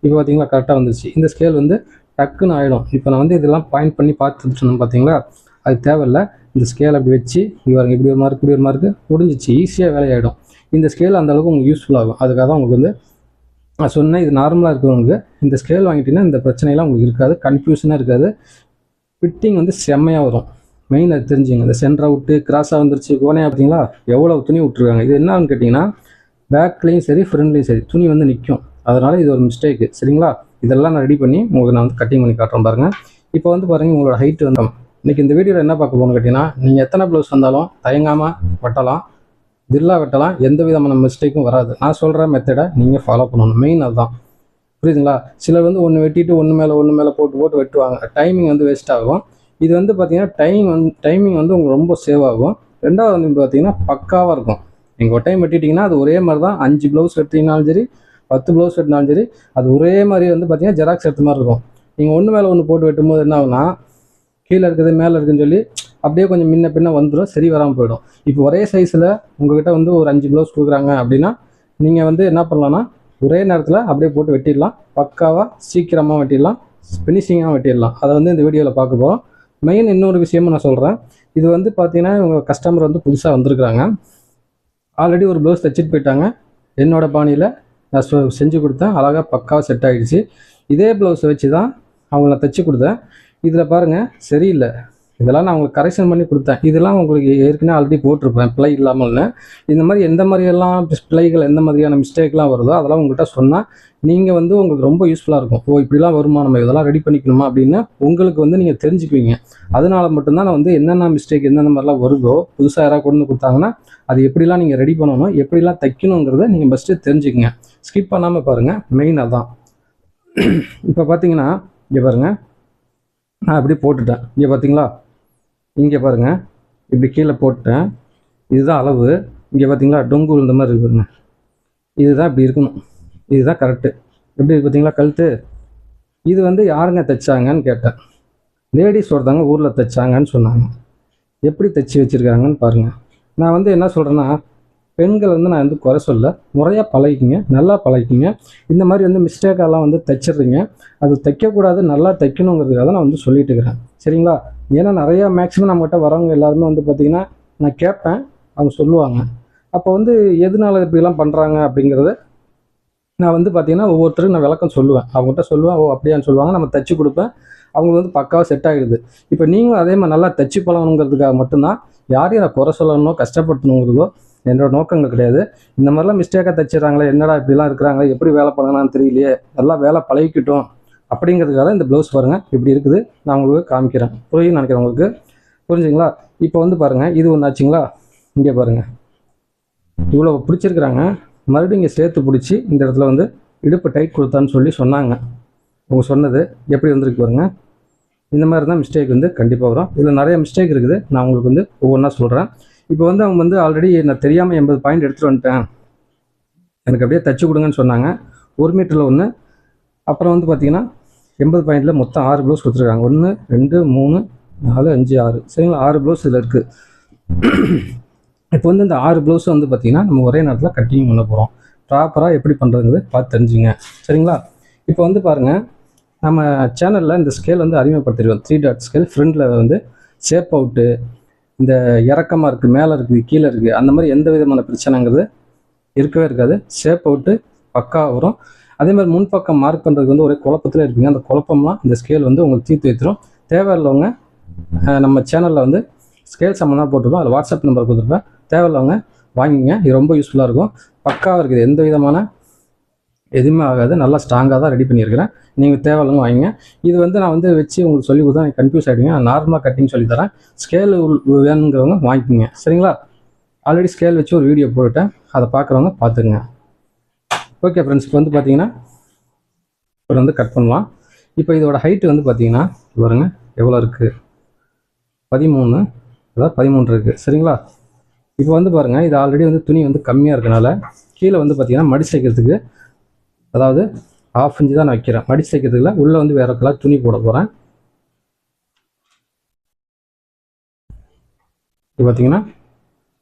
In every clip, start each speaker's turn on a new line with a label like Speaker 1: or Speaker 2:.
Speaker 1: இப்போ பார்த்தீங்களா கரெக்டாக வந்துருச்சு. இந்த ஸ்கேல் வந்து டக்குன்னு ஆகிடும். இப்போ நான் வந்து இதெல்லாம் பாயிண்ட் பண்ணி பார்த்துட்டு சொன்னேன் பார்த்தீங்களா, அது தேவையில்ல. இந்த ஸ்கேல் அப்படி வச்சு இங்கே இப்படி ஒரு மார்க் இப்படி ஒரு மார்க்கு முடிஞ்சிச்சு, ஈஸியாக வேலையாகிடும். இந்த ஸ்கேல் அந்தளவுக்கு உங்களுக்கு யூஸ்ஃபுல் ஆகும். அதுக்காக தான் உங்களுக்கு வந்து நான் சொன்னேன், இது நார்மலாக இருக்கிறவங்களுக்கு இந்த ஸ்கேல் வாங்கிட்டீங்கன்னா இந்த பிரச்சனைலாம் உங்களுக்கு இருக்காது, கன்ஃபியூஷனாக இருக்காது. ஃபிட்டிங் வந்து செம்மையாக வரும். மெயின் அது தெரிஞ்சுங்க. இந்த சென்டர் அவுட்டு கிராஸாக வந்துருச்சு கோனையாக பார்த்தீங்களா எவ்வளோ துணி விட்ருக்காங்க. இது என்னன்னு கேட்டிங்கன்னா பேக்லேயும் சரி ஃப்ரண்ட்லேயும் சரி துணி வந்து நிற்கும். அதனால் இது ஒரு மிஸ்டேக்கு. சரிங்களா, இதெல்லாம் நான் ரெடி பண்ணி உங்களுக்கு நான் வந்து கட்டிங் பண்ணி காட்டுறேன் பாருங்கள். இப்போ வந்து பாருங்கள் உங்களோட ஹைட்டு வந்து இன்றைக்கி இந்த வீடியோவில் என்ன பார்க்க போகணும்னு கேட்டிங்கன்னா, நீங்கள் எத்தனை ப்ளவுஸ் வந்தாலும் தயங்காமல் வெட்டலாம், தில்லா வெட்டலாம், எந்த விதமான மிஸ்டேக்கும் வராது. நான் சொல்கிற மெத்தடை நீங்கள் ஃபாலோ பண்ணணும். மெயின் அதுதான். புரியுதுங்களா? சிலர் வந்து ஒன்று வெட்டிட்டு ஒன்று மேலே போட்டு வெட்டுவாங்க. டைமிங் வந்து வேஸ்ட் ஆகும். இது வந்து பார்த்தீங்கன்னா டைமிங் வந்து உங்களுக்கு ரொம்ப சேவ் ஆகும். ரெண்டாவது வந்து பார்த்தீங்கன்னா பக்காவாக இருக்கும். நீங்கள் ஒரு டைம் வெட்டிட்டிங்கன்னா அது ஒரே மாதிரி தான். 5 ப்ளவுஸ் வெட்டினாலும் சரி 10 ப்ளவுஸ் வெட்டினாலும் சரி அது ஒரே மாதிரி வந்து பார்த்தீங்கன்னா ஜெராக்ஸ் எடுத்த மாதிரி இருக்கும். நீங்கள் ஒன்று மேலே ஒன்று போட்டு வெட்டும்போது என்ன ஆகுனா கீழே இருக்குது மேலே இருக்குதுன்னு சொல்லி அப்படியே கொஞ்சம் முன்ன பின்ன வந்துடும், சரி வராமல் போயிடும். இப்போ ஒரே சைஸில் உங்கள்கிட்ட வந்து ஒரு 5 ப்ளவுஸ் கொடுக்குறாங்க அப்படின்னா நீங்கள் வந்து என்ன பண்ணலான்னா ஒரே நேரத்தில் அப்படியே போட்டு வெட்டிடலாம். பக்காவாக சீக்கிரமாக வெட்டிடலாம், ஃபினிஷிங்காக வெட்டிடலாம். அதை வந்து இந்த வீடியோவில் பார்க்க போகிறோம். மெயின் இன்னொரு விஷயமும் நான் சொல்கிறேன். இது வந்து பார்த்தீங்கன்னா உங்கள் கஸ்டமர் வந்து புதுசாக வந்திருக்கிறாங்க. ஆல்ரெடி ஒரு ப்ளவுஸ் தைச்சிட்டு போயிட்டாங்க. என்னோடய பாணியில் நான் செஞ்சு கொடுத்தேன். அழகாக பக்காவாக செட் ஆகிடுச்சு. இதே ப்ளவுஸை வச்சு தான் அவங்கள தைச்சி கொடுத்தேன். இதில் பாருங்கள் சரியில்லை. இதெல்லாம் நான் உங்களுக்கு கரெக்ஷன் பண்ணி கொடுத்தேன். இதெல்லாம் உங்களுக்கு ஏற்கனவே ஆல்ரெடி போட்டிருப்பேன் பிழை இல்லாமல்னு. இந்த மாதிரி எந்த மாதிரியெல்லாம் பிழைகள் எந்த மாதிரியான மிஸ்டேக்லாம் வருதோ அதெல்லாம் உங்கள்கிட்ட சொன்னால் நீங்கள் வந்து உங்களுக்கு ரொம்ப யூஸ்ஃபுல்லாக இருக்கும். ஓ இப்படிலாம் வருமா, நம்ம இதெல்லாம் ரெடி பண்ணிக்கணுமா அப்படின்னு உங்களுக்கு வந்து நீங்கள் தெரிஞ்சுக்குவீங்க. அதனால மட்டும்தான் நான் வந்து என்னென்ன மிஸ்டேக் எந்தெந்த மாதிரிலாம் வருதோ புதுசாக யாராவது கொண்டு வந்து கொடுத்தாங்கன்னா அது எப்படிலாம் நீங்கள் ரெடி பண்ணணும், எப்படிலாம் தைக்கணுங்கிறத நீங்கள் ஃபஸ்ட்டு தெரிஞ்சுக்கங்க. ஸ்கிப் பண்ணாமல் பாருங்கள். மெயின் அதான். இப்போ பார்த்தீங்கன்னா இங்கே பாருங்கள், நான் அப்படி போட்டுட்டேன். இங்கே பார்த்தீங்களா, இங்கே பாருங்கள் இப்படி கீழே போட்டேன். இதுதான் அளவு. இங்கே பார்த்தீங்களா டொங்கு விழுந்த மாதிரி இருக்குதுங்க. இதுதான் இப்படி இருக்கணும். இதுதான் கரெக்டு. எப்படி பார்த்தீங்களா கழுத்து. இது வந்து யாருங்க தைச்சாங்கன்னு கேட்டேன். லேடிஸ் ஒருத்தவங்க ஊரில் தைச்சாங்கன்னு சொன்னாங்க. எப்படி தைச்சி வச்சுருக்காங்கன்னு பாருங்கள். நான் வந்து என்ன சொல்கிறேன்னா பெண்கள் வந்து நான் வந்து குறை சொல்ல, முறையாக பழகிக்கிங்க, நல்லா பழகிக்கிங்க. இந்த மாதிரி வந்து மிஸ்டேக்கெல்லாம் வந்து தைச்சிட்றீங்க. அது தைக்கக்கூடாது, நல்லா தைக்கணுங்கிறதுக்காக நான் வந்து சொல்லிட்டு இருக்கிறேன். சரிங்களா? ஏன்னா நிறையா மேக்ஸிமம் நம்மகிட்ட வரவங்க எல்லாருமே வந்து பார்த்திங்கன்னா நான் கேட்பேன், அவங்க சொல்லுவாங்க. அப்போ வந்து எதனால இப்படிலாம் பண்ணுறாங்க அப்படிங்கிறத நான் வந்து பார்த்திங்கன்னா ஒவ்வொருத்தருக்கும் நான் விளக்கம் சொல்லுவேன். அவங்ககிட்ட சொல்லுவேன், ஓ அப்படியான்னு சொல்லுவாங்க. நம்ம தைச்சி கொடுப்பேன். அவங்களுக்கு வந்து பக்காவாக செட் ஆகிடுது. இப்போ நீங்களும் அதே மாதிரி நல்லா தைச்சி பழகணுங்கிறதுக்காக மட்டும்தான் யாரையும் நான் குறை சொல்லணுமோ கஷ்டப்படுத்தணுங்கிறதோ என்னோட நோக்கங்கள் கிடையாது. இந்த மாதிரிலாம் மிஸ்டேக்காக தைச்சிடறாங்களே, என்னடா இப்படிலாம் இருக்கிறாங்களே, எப்படி வேலை பண்ணலான்னு தெரியலையே, நல்லா வேலை பழகிக்கிட்டோம் அப்படிங்கிறதுக்காக தான் இந்த ப்ளவுஸ் பாருங்கள் இப்படி இருக்குது. நான் உங்களுக்கு காமிக்கிறேன். புரியுன்னு நினைக்கிறேன் உங்களுக்கு. புரிஞ்சுங்களா? இப்போ வந்து பாருங்கள் இது ஒன்று ஆச்சுங்களா. இங்கே பாருங்கள் இவ்வளோ பிடிச்சிருக்கிறாங்க. மறுபடியும் இங்கே சேர்த்து பிடிச்சி இந்த இடத்துல வந்து இடுப்பு டைட் கொடுத்தான்னு சொல்லி சொன்னாங்க. அவங்க சொன்னது எப்படி வந்திருக்கு பாருங்கள். இந்த மாதிரி தான் மிஸ்டேக் வந்து கண்டிப்பாக வரும். இதில் நிறைய மிஸ்டேக் இருக்குது. நான் உங்களுக்கு வந்து ஒவ்வொன்றா சொல்கிறேன். இப்போ வந்து அவங்க வந்து ஆல்ரெடி நான் தெரியாமல் 80 பாயிண்ட் எடுத்துகிட்டு வந்துட்டேன், எனக்கு அப்படியே தைச்சி கொடுங்கன்னு சொன்னாங்க. 1 மீட்டரில் ஒன்று. அப்புறம் வந்து பார்த்திங்கன்னா 80 பாயிண்டில் மொத்தம் 6 ப்ளவுஸ் கொடுத்துருக்காங்க. 1 2 3 4 5 6. சரிங்களா? 6 ப்ளவுஸ் இதில் இருக்குது. இப்போ வந்து இந்த 6 ப்ளவுஸை வந்து பார்த்திங்கன்னா நம்ம ஒரே நேரத்தில் கட்டிங் பண்ண போகிறோம். ப்ராப்பராக எப்படி பண்ணுறதுங்கிறது பார்த்து தெரிஞ்சுங்க. சரிங்களா? இப்போ வந்து பாருங்கள், நம்ம சேனலில் இந்த ஸ்கேல் வந்து அறிமுகப்படுத்திருக்கோம். 3 டாட் ஸ்கேல். ஃப்ரண்டில் வந்து ஷேப் அவுட்டு, இந்த இறக்கமாக இருக்குது, மேலே இருக்குது, கீழே இருக்குது, அந்த மாதிரி எந்த விதமான பிரச்சனைங்கிறது இருக்கவே இருக்காது. ஷேப் அவுட்டு பக்கா வரும். அதே மாதிரி முன்பக்கம் மார்க் பண்ணுறதுக்கு வந்து ஒரே குழப்பத்தில் இருப்பீங்க. அந்த குழப்பம்லாம் இந்த ஸ்கேல் வந்து உங்களுக்கு தீர்த்து வைத்திரும். தேவையில்லவங்க நம்ம சேனலில் வந்து ஸ்கேல் சம்மந்தமாக போட்டிருப்போம். அதில் வாட்ஸ்அப் நம்பர் கொடுத்துருப்பேன். தேவையில்லவங்க வாங்கிங்க. இது ரொம்ப யூஸ்ஃபுல்லாக இருக்கும். பக்காவாக இருக்குது. எந்த விதமான எதுவுமே ஆகாது. நல்லா ஸ்ட்ராங்காக தான் ரெடி பண்ணியிருக்கிறேன். நீங்கள் தேவையில்லவங்க வாங்கிங்க. இது வந்து நான் வந்து வச்சு உங்களுக்கு சொல்லி கொடுத்தா நீங்கள் கன்ஃபியூஸ் ஆகிடுவீங்க. நான் நார்மலாக கட்டிங் சொல்லித்தரேன். ஸ்கேல் வேணுங்கிறவங்க வாங்கிக்கோங்க. சரிங்களா? ஆல்ரெடி ஸ்கேல் வச்சு ஒரு வீடியோ போட்டுட்டேன், அதை பார்க்குறவங்க பார்த்துக்குங்க. ஓகே ஃப்ரெண்ட்ஸ், இப்போ வந்து பார்த்தீங்கன்னா இப்போ வந்து கட் பண்ணலாம். இப்போ இதோட ஹைட்டு வந்து பார்த்தீங்கன்னா பாருங்க எவ்வளோ இருக்குது, 13, அதாவது 13 இருக்குது. சரிங்களா? இப்போ வந்து பாருங்கள், இது ஆல்ரெடி வந்து துணி வந்து கம்மியாக இருக்கனால கீழே வந்து பார்த்தீங்கன்னா மடிச்சு தைக்கிறதுக்கு, அதாவது 1/2 இன்ச்சு தான் நான் வைக்கிறேன். மடிச்சு தைக்கிறதுக்குல உள்ளே வந்து வேறு கலர் துணி போட போகிறேன். இப்போ பார்த்தீங்கன்னா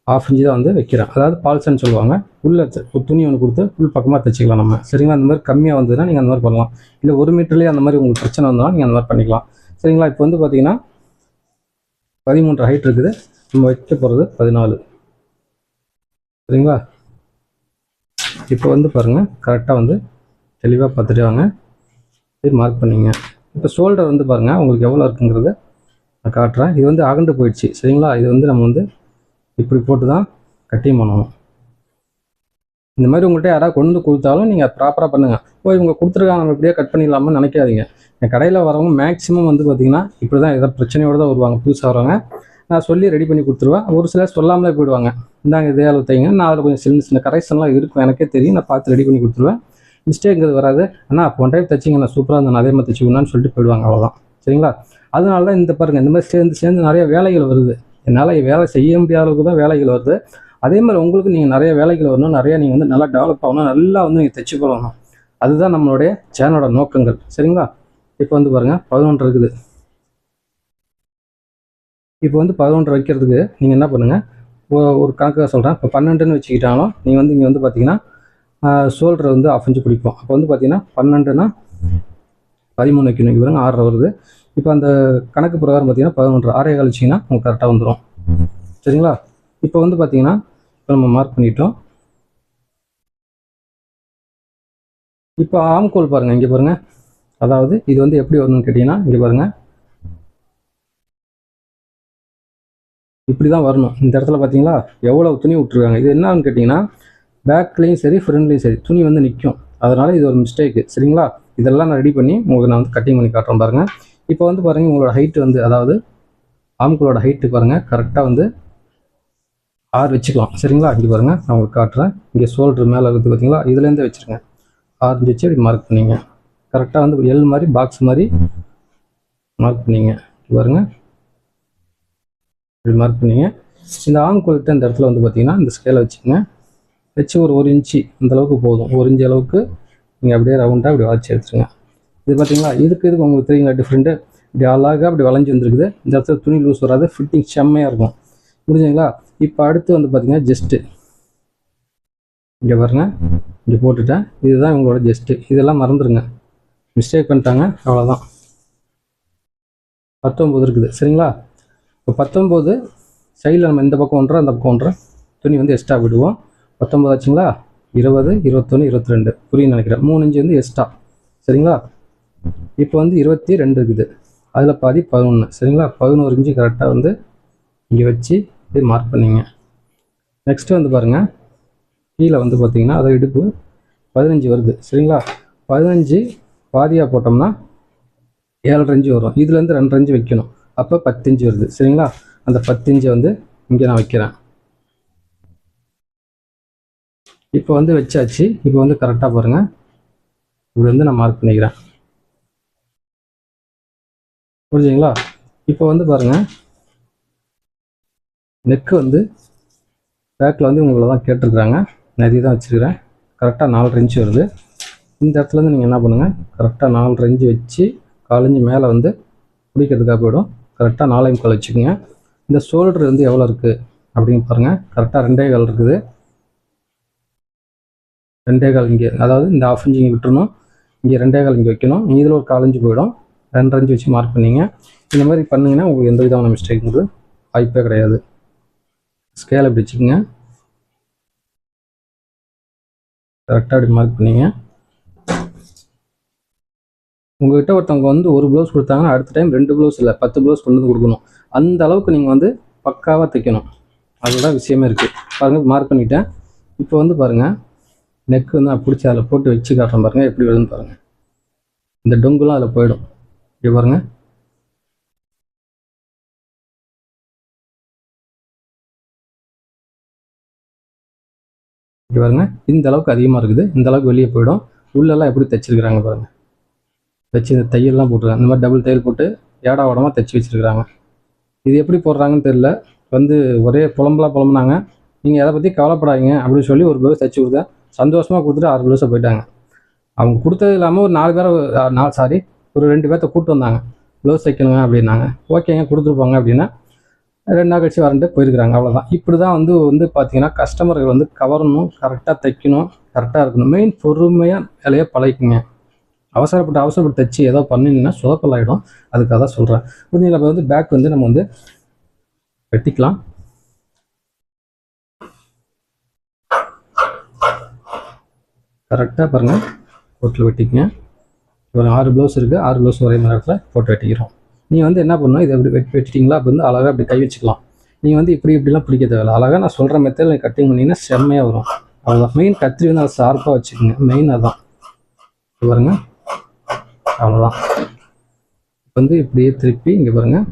Speaker 1: 1/2 இன்ச்சு தான் வந்து வைக்கிறேன். அதாவது பால்சன்னு சொல்லுவாங்க. உள்ள ஒரு துணி ஒன்று கொடுத்து உள் பக்கமாக தைச்சிக்கலாம் நம்ம. சரிங்களா? அந்த மாதிரி கம்மியாக வந்ததுன்னா நீங்கள் அந்த மாதிரி பண்ணலாம். இல்லை 1 மீட்டர்லேயே அந்த மாதிரி உங்களுக்கு பிரச்சனை வந்தாலும் நீங்கள் அந்த மாதிரி பண்ணிக்கலாம். சரிங்களா? இப்போ வந்து பார்த்தீங்கன்னா 13 ஹைட் இருக்குது. நம்ம வைக்க போகிறது 14. சரிங்களா? இப்போ வந்து பாருங்கள், கரெக்டாக வந்து தெளிவாக பார்த்துட்டு வாங்க. மார்க் பண்ணிங்க. இப்போ ஷோல்டர் வந்து பாருங்கள் உங்களுக்கு எவ்வளோ இருக்குங்கிறது நான் காட்டுறேன். இது வந்து அகண்டு போயிடுச்சு. சரிங்களா? இது வந்து நம்ம வந்து இப்படி போட்டு தான் கட்டிங் பண்ணணும். இந்த மாதிரி உங்கள்கிட்ட யாராவது கொண்டு வந்து கொடுத்தாலும் நீங்கள் ப்ராப்பராக பண்ணுங்கள். இவங்க கொடுத்துருக்காங்க நம்ம இப்படியே கட் பண்ணிடலாம்னு நினைக்காதீங்க. என் கடையில் வரவங்க மேக்ஸிமம் வந்து பார்த்திங்கன்னா இப்படி தான் ஏதாவது பிரச்சனையோடு தான் வருவாங்க. புதுசாக வரவங்க நான் சொல்லி ரெடி பண்ணி கொடுத்துருவேன். ஒரு சிலர் சொல்லாமலே போயிடுவாங்க. இந்தாங்க இதே அளவு தைங்க, நான் அதில் கொஞ்சம் சின்ன கரெக்ஷன்லாம் இருக்கும், எனக்கே தெரியும், நான் பார்த்து ரெடி பண்ணி கொடுத்துருவேன். மிஸ்டேக்ங்கிறது வராது. ஆனால் அப்போ ஒன் டைம் தைச்சிங்க, நான் சூப்பராக இருந்தேன், அதே மாதிரி தைச்சிக்கணும்னு சொல்லிட்டு போயிடுவாங்க. அவ்வளோதான். சரிங்களா? அதனால தான் இந்த பாருங்கள், இந்த மாதிரி சேர்ந்து நிறைய வேலைகள் வருது. என்னால் வேலை செய்ய முடியாத அளவுக்கு தான் வேலைகள் வருது. அதே மாதிரி உங்களுக்கு நீங்கள் நிறைய வேலைகள் வரணும், நிறையா நீங்கள் வந்து நல்லா டெவலப் ஆகணும், நல்லா வந்து நீங்கள் தைச்சி போடணும். அதுதான் நம்மளுடைய சேனலோட நோக்கங்கள். சரிங்களா? இப்போ வந்து பாருங்கள் 11 இருக்குது. இப்போ வந்து 11 வைக்கிறதுக்கு நீங்கள் என்ன பண்ணுங்கள், ஒரு கணக்காக சொல்கிறேன். இப்போ 12ன்னு வச்சுக்கிட்டாலும் நீங்கள் வந்து இங்கே வந்து பார்த்தீங்கன்னா ஷோல்டர் வந்து 1/2 இன்ச்சு பிடிப்போம். அப்போ வந்து பார்த்தீங்கன்னா 12னா 13 வைக்கணும். இங்கே பாருங்க 6 வருது. இப்போ அந்த கணக்கு பிரகாரம் பார்த்தீங்கன்னா 11 6 வச்சிங்கன்னா உங்களுக்கு கரெக்டாக வந்துடும். சரிங்களா? இப்போ வந்து பார்த்தீங்கன்னா இப்போ நம்ம மார்க் பண்ணிட்டோம். இப்போ ஆம்கோல் பாருங்கள், இங்கே பாருங்கள். அதாவது இது வந்து எப்படி வரணும்னு கேட்டிங்கன்னா இங்கே பாருங்கள், இப்படி தான் வரணும். இந்த இடத்துல பார்த்தீங்களா எவ்வளோ துணி விட்டுருக்காங்க. இது என்னன்னு கேட்டிங்கன்னா பேக்லேயும் சரி ஃப்ரண்ட்லேயும் சரி துணி வந்து நிற்கும். அதனால் இது ஒரு மிஸ்டேக்கு. சரிங்களா? இதெல்லாம் நான் ரெடி பண்ணி உங்களுக்கு நான் வந்து கட்டிங் பண்ணி காட்டுறேன் பாருங்கள். இப்போ வந்து பாருங்கள், உங்களோட ஹைட்டு வந்து அதாவது ஆம்கோலோட ஹைட்டு பாருங்கள் கரெக்டாக வந்து 6 வச்சுக்கலாம். சரிங்களா? இங்கே பாருங்கள், நான் உங்களுக்கு காட்டுறேன். இங்கே ஷோல்டர் மேலே இருக்குது பார்த்தீங்களா, இதுலேருந்தே வச்சுருங்க. 6 வச்சு இப்படி மார்க் பண்ணிங்க. கரெக்டாக வந்து எல் மாதிரி பாக்ஸ் மாதிரி மார்க் பண்ணிங்க. பாருங்கள், இப்படி மார்க் பண்ணிங்க. இந்த ஆம்கோல்கிட்ட இந்த இடத்துல வந்து பார்த்தீங்கன்னா இந்த ஸ்கேலை வச்சுங்க. வச்சு ஒரு 1 இன்ச்சு அந்தளவுக்கு போதும். 1 இன்ச்சு அளவுக்கு நீங்கள் அப்படியே ரவுண்டாக இப்படி வளைச்சி எடுத்துருங்க. இது பார்த்தீங்களா, இதுக்கு உங்களுக்கு தெரியுங்களா டிஃப்ரெண்ட்டு. இப்படி அழகாக அப்படி வளைஞ்சி வந்துருக்குது. இந்த இடத்துல துணி லூஸ் வராது, ஃபிட்டிங் செம்மையாக இருக்கும். புரிஞ்சுங்களா? இப்போ அடுத்து வந்து பார்த்தீங்கன்னா ஜஸ்ட்டு இங்கே பாருங்க, இங்கே போட்டுட்டேன். இதுதான் உங்களோட ஜஸ்ட்டு. இதெல்லாம் மறந்துடுங்க, மிஸ்டேக் பண்ணிட்டாங்க, அவ்வளோதான். 19 இருக்குது. சரிங்களா? இப்போ 19 சைடில் நம்ம இந்த பக்கம் ஒன்றரை அந்த பக்கம் ஒன்றரை துணி வந்து எக்ஸ்ட்ரா விடுவோம். 19 ஆச்சுங்களா? 20 21 22 புரியுன்னு நினைக்கிறேன். 3 இன்ச்சு வந்து எக்ஸ்ட்ரா. சரிங்களா? இப்போ வந்து 22 இருக்குது. அதில் பாதி 11. சரிங்களா? 11 இன்ச்சு கரெக்டாக வந்து இங்கே வச்சு இது மார்க் பண்ணிங்க. நெக்ஸ்ட்டு வந்து பாருங்கள், கீழே வந்து பார்த்தீங்கன்னா அதை இடுப்பு 15 வருது. சரிங்களா? 15 பாதியாக போட்டோம்னா 7.5 இன்ச்சு வரும். இதுலேருந்து 2 இன்ச்சு வைக்கணும். அப்போ 10 இன்ச்சு வருது. சரிங்களா? அந்த 10 இன்ச்சை வந்து இங்கே நான் வைக்கிறேன். இப்போ வந்து வச்சாச்சு. இப்போ வந்து கரெக்டாக பாருங்கள், இப்படி வந்து நான் மார்க் பண்ணிக்கிறேன். புரிஞ்சுங்களா? இப்போ வந்து பாருங்கள், நெக்கு வந்து பேக்கில் வந்து உங்களை தான் கேட்டிருக்கிறாங்க. நிறைய தான் வச்சுருக்கிறேன். கரெக்டாக 4.5 இன்ச்சு வருது. இந்த இடத்துலேருந்து நீங்கள் என்ன பண்ணுங்கள், கரெக்டாக 4.5 இன்ச்சு வச்சு 4 இன்ச்சு மேலே வந்து பிடிக்கிறதுக்காக போய்டும். கரெக்டாக 4.25 வச்சுக்கோங்க. இந்த ஷோல்டர் வந்து எவ்வளோ இருக்குது அப்படின்னு பாருங்கள். கரெக்டாக 2.25 இருக்குது. 2.25 இங்கே, அதாவது இந்த 1/2 இன்ச்சு இங்கே விட்டுருணும். இங்கே 2.25 இங்கே வைக்கணும். இதில் ஒரு 4 இன்ச்சு போயிடும். 2.5 இன்ச்சு வச்சு மார்க் பண்ணிங்க. இந்த மாதிரி பண்ணிங்கன்னா உங்களுக்கு எந்த விதமான மிஸ்டேக்ங்கிறது வாய்ப்பே கிடையாது. ஸ்கேல் அப்படி வச்சுக்கோங்க. கரெக்டாக அப்படி மார்க் பண்ணிங்க. உங்கள்கிட்ட ஒருத்தவங்க வந்து ஒரு ப்ளவுஸ் கொடுத்தாங்கன்னா அடுத்த டைம் 2 ப்ளவுஸ் இல்லை 10 ப்ளவுஸ் கொண்டு வந்து கொடுக்கணும். அந்த அளவுக்கு நீங்கள் வந்து பக்காவாக தைக்கணும். அதுதான் விஷயமே இருக்குது. பாருங்கள், மார்க் பண்ணிவிட்டேன். இப்போ வந்து பாருங்கள், நெக் வந்து நான் பிடிச்சி அதில் போட்டு வச்சு காட்டுறேன் பாருங்கள், எப்படி வருதுன்னு பாருங்கள். இந்த டொங்குலாம் அதில் போயிடும். இப்படி பாருங்கள். இப்படி பாருங்க, இந்த அளவுக்கு அதிகமாக இருக்குது. இந்த அளவுக்கு வெளியே போயிடும். உள்ளெல்லாம் எப்படி தைச்சிருக்கிறாங்க பாருங்கள். தைச்சி இந்த தையல்லாம் போட்டுருக்காங்க. இந்த மாதிரி டபுள் தையல் போட்டு ஏடா ஓடமாக தைச்சி வச்சுருக்கிறாங்க. இது எப்படி போடுறாங்கன்னு தெரியல. வந்து ஒரே புலம்புனாங்க. நீங்கள் எதை பற்றி கவலைப்படாதீங்க அப்படின்னு சொல்லி ஒரு ப்ளவுஸ் தைச்சி கொடுத்தேன். சந்தோஷமாக கொடுத்துட்டு 6 ப்ளவுஸை போயிட்டாங்க. அவங்க கொடுத்தது இல்லாமல் ஒரு 4 பேரை ஒரு 2 பேர்த்த கூப்பிட்டு வந்தாங்க. ப்ளவுஸ் தைக்கணுங்க அப்படின்னாங்க. ஓகேங்க கொடுத்துருப்பாங்க அப்படின்னா 2 நாள் கழிச்சு வரன்ட்டு போயிருக்கிறாங்க. அவ்வளோதான். இப்படி தான் வந்து பார்த்தீங்கன்னா கஸ்டமர்கள் வந்து கவரணும், கரெக்டாக தைக்கணும், கரெக்டாக இருக்கணும். மெயின் பொறுமையாக வேலையை பழகிக்குங்க. அவசரப்பட்டு தைச்சி ஏதோ பண்ணிங்கன்னா சொதப்பல் ஆகிடும். அதுக்காக தான் சொல்கிறேன். புரிஞ்சுங்களா? இப்போ வந்து பேக் வந்து நம்ம வந்து வெட்டிக்கலாம். கரெக்டாக பாருங்கள், கோட்டில் வெட்டிக்கங்க. ஒரு 6 ப்ளவுஸ் இருக்குது, 6 ப்ளவுஸ் ஒரே மாதிரி இடத்துல போட்டு வெட்டிக்கிறோம். நீங்கள் வந்து என்ன பண்ணணும், இதை அப்படி வெட்டிட்டீங்களா அப்போ வந்து அழகாக அப்படி கை வச்சுக்கலாம். நீங்கள் வந்து இப்படிலாம் பிடிக்க தேவையில்லை. அழகாக நான் சொல்கிற மெத்தடில் நீங்கள் கட்டிங் பண்ணிங்கன்னா செம்மையாக வரும். அவ்வளோதான். மெயின் கத்திரி வந்து அதை ஷார்ப்பாக வச்சுக்கோங்க. மெயின் அதுதான். பாருங்க, அவ்வளோதான். இப்போ வந்து இப்படியே திருப்பி இங்கே பாருங்கள்,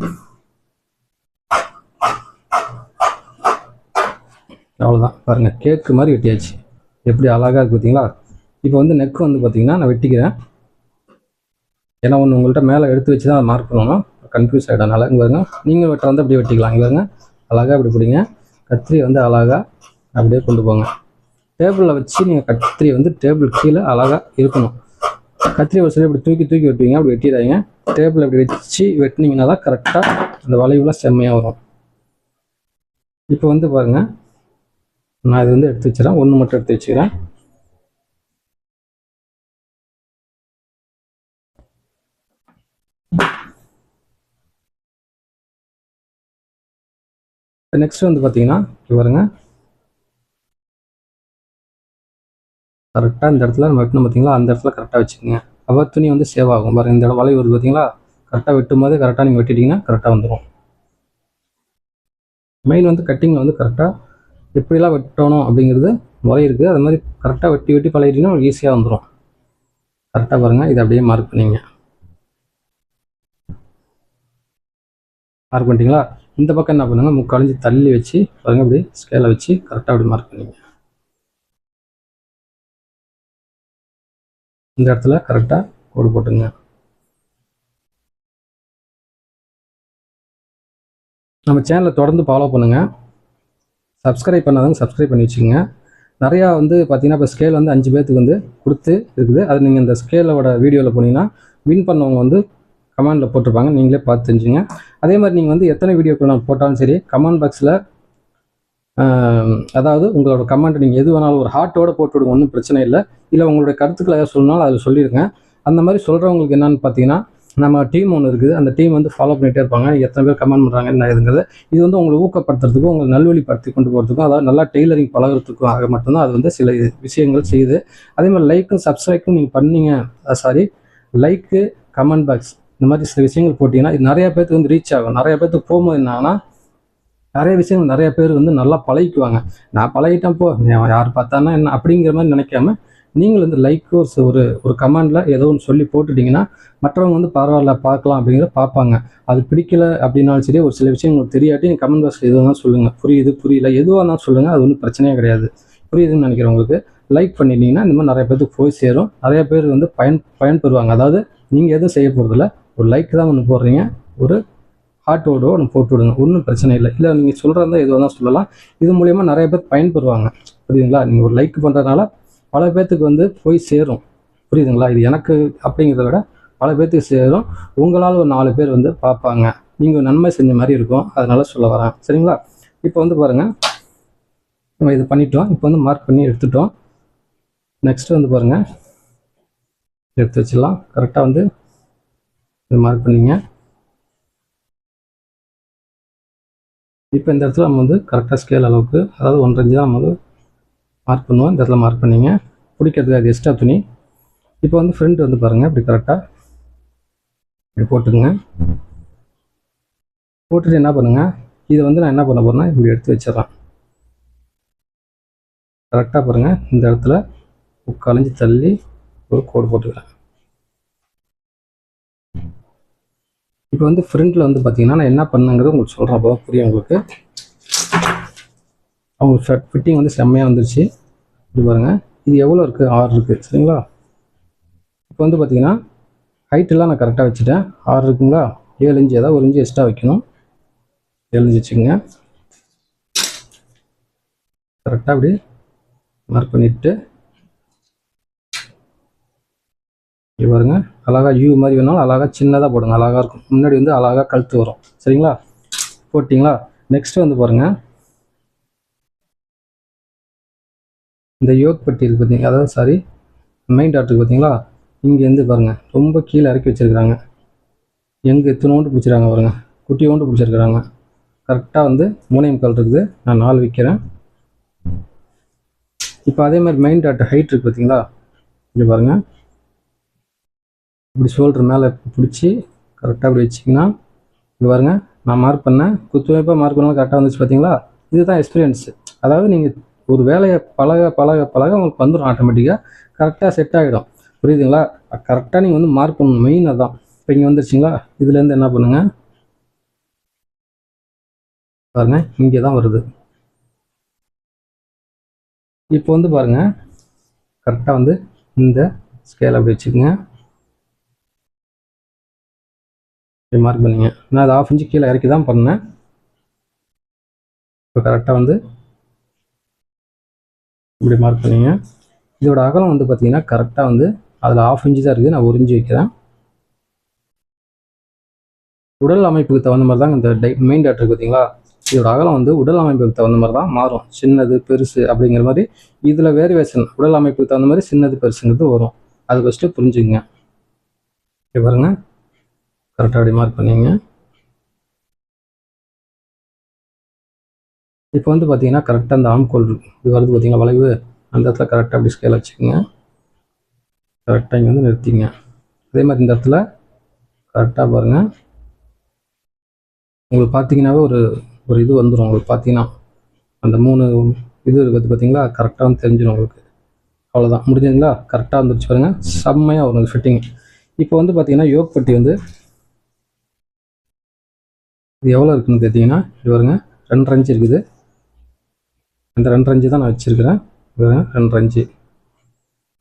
Speaker 1: அவ்வளோதான். பாருங்கள், கேக்கு மாதிரி வெட்டியாச்சு. எப்படி அழகாக இருக்குது பார்த்தீங்களா? இப்போ வந்து நெக் வந்து பார்த்தீங்கன்னா நான் வெட்டிக்கிறேன். ஏன்னா ஒன்று உங்கள்கிட்ட மேலே எடுத்து வச்சு தான் மார்க் பண்ணணும், கன்ஃபியூஸ் ஆகிடனால. இங்கே பாருங்க, நீங்கள் வெட்டுற வந்து அப்படியே வெட்டிக்கலாம். இங்கே பாருங்க, அழகாக அப்படி பிடிங்க. கத்திரி வந்து அழகாக அப்படியே கொண்டு போங்க. டேபிளில் வச்சு நீங்கள் கத்திரி வந்து டேபிள் கீழே அழகாக இருக்கணும். கத்திரி ஒரு சில இப்படி தூக்கி வெட்டுவீங்க, அப்படி வெட்டிடாதீங்க. டேபிள் அப்படி வச்சு வெட்டினீங்கன்னா தான் கரெக்டாக அந்த வளைவுலாம் செம்மையாக வரும். இப்போ வந்து பாருங்கள், நான் இது வந்து எடுத்து வச்சுறேன். ஒன்று மட்டும் எடுத்து வச்சுக்கிறேன். நெக்ஸ்ட் வந்து பார்த்தீங்கன்னா பாருங்க, கரெக்டாக இந்த இடத்துல நம்ம வெட்டணும் பார்த்தீங்களா, அந்த இடத்துல கரெக்டாக வச்சுக்கோங்க. அப்போ துணி வந்து சேவ் ஆகும். பாருங்கள், இந்த இடம் வளைவு வருது பார்த்தீங்களா, கரெக்டாக வெட்டும் போது கரெக்டாக நீங்கள் வெட்டிட்டீங்கன்னா கரெக்டாக வந்துடும். மெயின் வந்து கட்டிங்கில் வந்து கரெக்டாக எப்படிலாம் வெட்டணும் அப்படிங்கிறது முறை இருக்குது. அது மாதிரி கரெக்டாக வெட்டி பழகிட்டீங்கன்னா ஈஸியாக வந்துடும். கரெக்டாக பாருங்கள், இதை அப்படியே மார்க் பண்ணிங்க. மார்க் பண்ணிட்டீங்களா? இந்த பக்கம் என்ன பண்ணுங்க, 3/4 இன்ச் தள்ளி வச்சு பாருங்கள், அப்படி ஸ்கேலை வச்சு கரெக்டாக அப்படி மார்க் பண்ணிங்க. இந்த இடத்துல கரெக்டாக கோடு போட்டுங்க. நம்ம சேனலை தொடர்ந்து ஃபாலோ பண்ணுங்கள். சப்ஸ்கிரைப் பண்ணாதவங்க சப்ஸ்கிரைப் பண்ணி வச்சுக்கோங்க. நிறையா வந்து பார்த்தீங்கன்னா இப்போ ஸ்கேல் வந்து 5 பேர்த்துக்கு வந்து கொடுத்து இருக்குது. அது நீங்கள் இந்த ஸ்கேலோட வீடியோவில் போனீங்கன்னா வின் பண்ணவங்க வந்து கமெண்டில் போட்டிருப்பாங்க, நீங்களே பார்த்து தெரிஞ்சுங்க. அதே மாதிரி நீங்கள் வந்து எத்தனை வீடியோக்கள் நான் போட்டாலும் சரி, கமெண்ட் பாக்ஸில் அதாவது உங்களோட கமெண்ட் நீங்கள் எது வேணாலும் ஒரு ஹார்ட்டோடு போட்டு விடுங்க, ஒன்றும் பிரச்சனை இல்லை. இல்லை உங்களுடைய கருத்துக்களை ஏதாவது சொல்லணும்னாலும் அதில் சொல்லியிருங்க. அந்த மாதிரி சொல்கிறவங்களுக்கு என்னென்னு பார்த்தீங்கன்னா, நம்ம டீம் ஒன்று இருக்குது. அந்த டீம் வந்து ஃபாலோ பண்ணிகிட்டே இருப்பாங்க, எத்தனை பேர் கமெண்ட் பண்ணுறாங்க என்ன இதுங்கிறது. இது வந்து உங்களை ஊக்கப்படுத்துறதுக்கும் உங்களை நல்வழிப்படுத்தி கொண்டு போகிறதுக்கும், அதாவது நல்லா டெய்லரிங் பழகிறதுக்கும் ஆக மட்டும்தான் அது வந்து சில விஷயங்கள் செய்யுது. அதே மாதிரி லைக்கும் சப்ஸ்கிரைக்கும் நீங்கள் பண்ணீங்க, லைக்கு கமெண்ட் பாக்ஸ் இந்த மாதிரி சில விஷயங்கள் போட்டிங்கன்னா இது நிறையா பேருக்கு வந்து ரீச் ஆகும். நிறையா பேருக்கு போகும்போது என்னன்னா, நிறைய விஷயங்கள் நிறைய பேர் வந்து நல்லா பழகிக்குவாங்க. நான் பழகிட்டேன் போ, யார் பார்த்தானா என்ன அப்படிங்கிற மாதிரி நினைக்காம நீங்கள் வந்து லைக் ஒரு கமெண்டில் ஏதோ ஒன்று சொல்லி போட்டுட்டிங்கன்னா மற்றவங்க வந்து பரவாயில்ல பார்க்கலாம் அப்படிங்கிற பார்ப்பாங்க. அது பிடிக்கல அப்படின்னாலும் சரி, ஒரு சில விஷயம் உங்களுக்கு தெரியாட்டி நீங்கள் கமெண்ட் பாக்ஸில் எதுவாக தான் சொல்லுங்கள். புரியுது புரியல எதுவாக இருந்தாலும் சொல்லுங்கள், அது ஒன்றும் பிரச்சனையே கிடையாது. புரியுதுன்னு நினைக்கிறவங்களுக்கு லைக் பண்ணிட்டீங்கன்னா இந்த மாதிரி நிறைய பேருக்கு போய் சேரும். நிறைய பேர் வந்து பயன்பெறுவாங்க. அதாவது நீங்கள் எதுவும் செய்ய போகிறதில்ல, ஒரு லைக் தான் ஒன்று போடுறீங்க, ஒரு ஹார்ட்டோடோ ஒன்று போட்டு விடுங்க, ஒன்றும் பிரச்சனை இல்லை. இல்லை நீங்கள் சொல்கிறதா எதுவாக தான் சொல்லலாம். இது மூலயமா நிறைய பேர் பயன்பெறுவாங்க. புரியுதுங்களா? நீங்கள் ஒரு லைக் பண்ணுறதுனால பல பேர்த்துக்கு வந்து போய் சேரும். புரியுதுங்களா? இது எனக்கு அப்படிங்கிறத விட பல பேர்த்துக்கு சேரும். உங்களால் ஒரு 4 பேர் வந்து பார்ப்பாங்க, நீங்கள் நன்மை செஞ்ச மாதிரி இருக்கும். அதனால சொல்ல வரேன். சரிங்களா? இப்போ வந்து பாருங்கள், நம்ம இது பண்ணிட்டோம். இப்போ வந்து மார்க் பண்ணி எடுத்துட்டோம். நெக்ஸ்ட் வந்து பாருங்கள், எடுத்து வச்சிடலாம். கரெக்டாக வந்து இது மார்க் பண்ணிங்க. இப்போ இந்த இடத்துல நம்ம வந்து கரெக்டாக ஸ்கேல் அளவுக்கு, அதாவது 1.5 இன்ச் தான் நம்ம வந்து மார்க் பண்ணுவோம். இந்த இடத்துல மார்க் பண்ணிங்க. பிடிக்கிறதுக்கு அது எக்ஸ்ட்ரா துணி. இப்போ வந்து ஃப்ரண்ட் வந்து பாருங்கள், இப்படி கரெக்டாக இப்படி போட்டுக்குங்க. போட்டுட்டு என்ன பண்ணுங்கள், இதை வந்து நான் என்ன பண்ண போகிறேன்னா இப்படி எடுத்து வச்சிடறேன். கரெக்டாக பாருங்கள், இந்த இடத்துல 3/4 இன்ச் தள்ளி ஒரு கோடு போட்டுக்கிறேன். இப்போ வந்து ஃப்ரண்ட்டில் வந்து பார்த்தீங்கன்னா நான் என்ன பண்ணுங்கிறது உங்களுக்கு சொல்கிறேன், அப்போ புரியும் உங்களுக்கு. அவங்க ஃபிட்டிங் வந்து செம்மையாக வந்துருச்சு. இது பாருங்கள், இது எவ்வளோ இருக்குது, 6 இருக்குது. சரிங்களா? இப்போ வந்து பார்த்தீங்கன்னா ஹைட்டெல்லாம் நான் கரெக்டாக வச்சுட்டேன். 6 இருக்குங்களா, 7 இன்ச், ஏதாவது 1 இன்ச் எக்ஸ்ட்ரா வைக்கணும். 7 இன்ச் வச்சுக்கோங்க. கரெக்டாக அப்படி மார்க் பண்ணிவிட்டு இது பாருங்க, அழகாக யூ மாதிரி வேணாலும் அழகாக சின்னதாக போடுங்க, அழகாக இருக்கும். முன்னாடி வந்து அழகாக கழுத்து வரும். சரிங்களா? போட்டிங்களா? நெக்ஸ்ட் வந்து பாருங்கள், இந்த யோக் பட்டி இருக்குது பார்த்தீங்க, அதாவது சாரி மெயின் டாட் இருக்குது பார்த்தீங்களா, இங்கேருந்து பாருங்கள் ரொம்ப கீழே இறக்கி வச்சுருக்குறாங்க. எங்கே இத்தினோண்டு பிடிச்சிருக்காங்க பாருங்கள், குட்டியோண்டு பிடிச்சிருக்கிறாங்க. கரெக்டாக வந்து 3.25 இருக்குது, நான் 4 வைக்கிறேன். இப்போ அதே மாதிரி மெயின் டாட் ஹைட் இருக்குது பார்த்தீங்களா, இங்கே பாருங்கள், இப்படி ஷோல்டர் மேலே பிடிச்சி கரெக்டாக இப்படி வச்சிங்கன்னா இங்கே பாருங்கள், நான் மார்க் பண்ணேன், குத்துவைப்பாக மார்க் பண்ணாலும் கரெக்டாக வந்துச்சு பார்த்தீங்களா. இதுதான் எக்ஸ்பீரியன்ஸு. அதாவது நீங்கள் ஒரு வேலையை பழக பழக பழக உங்களுக்கு வந்துடும், ஆட்டோமேட்டிக்காக கரெக்டாக செட் ஆகிடும். புரியுதுங்களா? கரெக்டாக நீங்கள் வந்து மார்க் பண்ணணும், மெயின் அதுதான். இப்போ இங்கே வந்துருச்சிங்களா, இதுலேருந்து என்ன பண்ணுங்கள் பாருங்கள், இங்கே தான் வருது. இப்போ வந்து பாருங்கள், கரெக்டாக வந்து இந்த ஸ்கேல் அப்படி வச்சுக்கோங்க, இப்படி மார்க் பண்ணிங்க. நான் அதை 1/2 இன்ச்சு கீழே இறக்கி தான் பண்ணேன். இப்போ கரெக்டாக வந்து இப்படி மார்க் பண்ணிங்க. இதோட அகலம் வந்து பார்த்தீங்கன்னா கரெக்டாக வந்து அதில் 1/2 இன்ச்சு தான் இருக்குது, நான் 1 இன்ச்சு வைக்கிறேன். உடல் அமைப்புக்கு தகுந்த மாதிரி தான் இந்த மெயின் டாட் இருக்குது பார்த்தீங்களா, இதோட அகலம் வந்து உடல் அமைப்புக்கு தகுந்த மாதிரி தான் மாறும், சின்னது பெருசு அப்படிங்கிற மாதிரி. இதில் வேரியேஷன் உடல் அமைப்புக்கு தகுந்த மாதிரி சின்னது பெருசுங்கிறது வரும், அது ஃபஸ்ட்டு புரிஞ்சுங்க. இப்போ பாருங்க, கரெக்டாக அப்படி மார்க் பண்ணிங்க. இப்போ வந்து பார்த்தீங்கன்னா கரெக்டாக அந்த ஆம்கோல் இது வருது பார்த்தீங்களா வளைவு, அந்த இடத்துல கரெக்டாக அப்படி ஸ்கேல் வச்சுக்கோங்க. கரெக்டாக இங்கே வந்து நிறுத்திங்க. அதே மாதிரி இந்த இடத்துல கரெக்டாக பாருங்கள், உங்களுக்கு பார்த்தீங்கன்னாவே ஒரு இது வந்துடும். உங்களுக்கு பார்த்தீங்கன்னா அந்த 3 இது இருக்குது பார்த்தீங்களா, கரெக்டாக வந்து தெரிஞ்சிடும் உங்களுக்கு. அவ்வளோதான், முடிஞ்சுங்களா? கரெக்டாக வந்துருச்சு பாருங்கள், செம்மையாக வரும் ஃபிட்டிங். இப்போ வந்து பார்த்தீங்கன்னா யோக் பட்டி வந்து இது எவ்வளோ இருக்குதுன்னு கேட்டிங்கன்னா, இது பாருங்க 2.5 இன்ச்சு இருக்குது. இந்த 2.5 இன்ச்சு தான் நான் வச்சுருக்கிறேன். 2.5 இன்ச்சு,